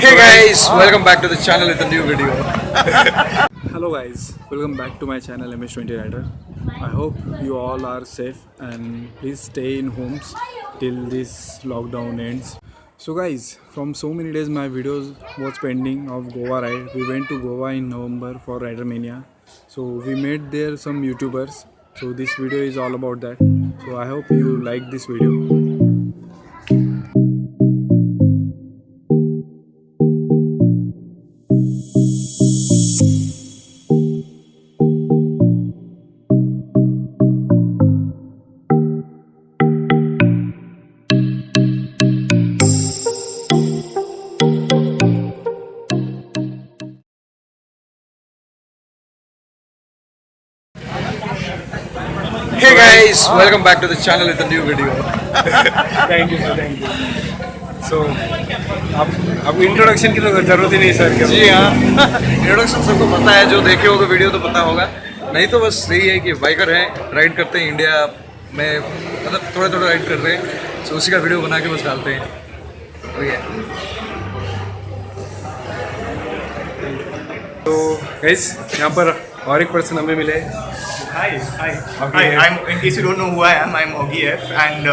Hey guys, welcome back to the channel with a new video. Hello guys, welcome back to my channel MS20 Rider. I hope you all are safe and please stay in homes till this lockdown ends. So guys, from so many days my videos was pending of Goa ride. We went to Goa in November for RiderMania. So we met there some YouTubers. So this video is all about that. So I hope you like this video. Hey guys, welcome back to the channel with a new video. Thank you sir, thank you. So अब introduction की तो जरूरत ही नहीं sir. जी हाँ, introduction सबको पता है, जो देखे होगा वीडियो तो पता होगा. नहीं तो बस यही है कि बाइकर हैं, राइड करते हैं इंडिया में, मतलब थोड़ा थोड़ा राइड कर रहे हैं. तो उसी का वीडियो बना के बस डालते हैं. तो गाइस यहाँ पर और एक पर्सन हमें मिले. Hi. Oggy F. In case you don't know who I am, I'm Oggy F, and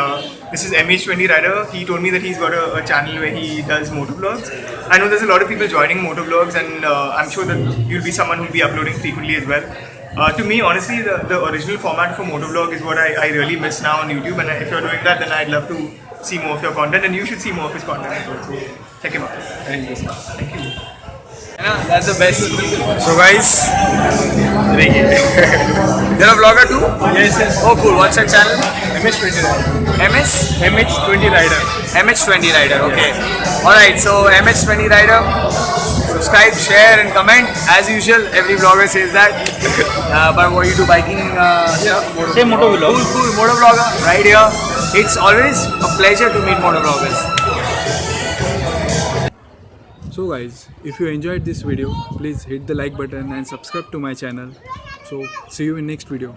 this is MH20 Rider. He told me that he's got a channel where he does motovlogs. I know there's a lot of people joining motovlogs, and I'm sure that you'll be someone who'll be uploading frequently as well. To me, honestly, the original format for motovlog is what I really miss now on YouTube, and if you're doing that, then I'd love to see more of your content, and you should see more of his content as well. So check him out. Thank you sir. Thank you. That's the best. So guys, You're a vlogger too? yes. Oh cool. What's your channel? MS20 Rider. MS20 Rider. MH20 Rider. Okay. Alright. So MH20 Rider. Subscribe, share, and comment. As usual, every vlogger says that. But what you do biking stuff? Say motovlog. Cool. Motovlogger right here. It's always a pleasure to meet motovloggers. So guys, if you enjoyed this video, please hit the like button and subscribe to my channel. So see you in next video.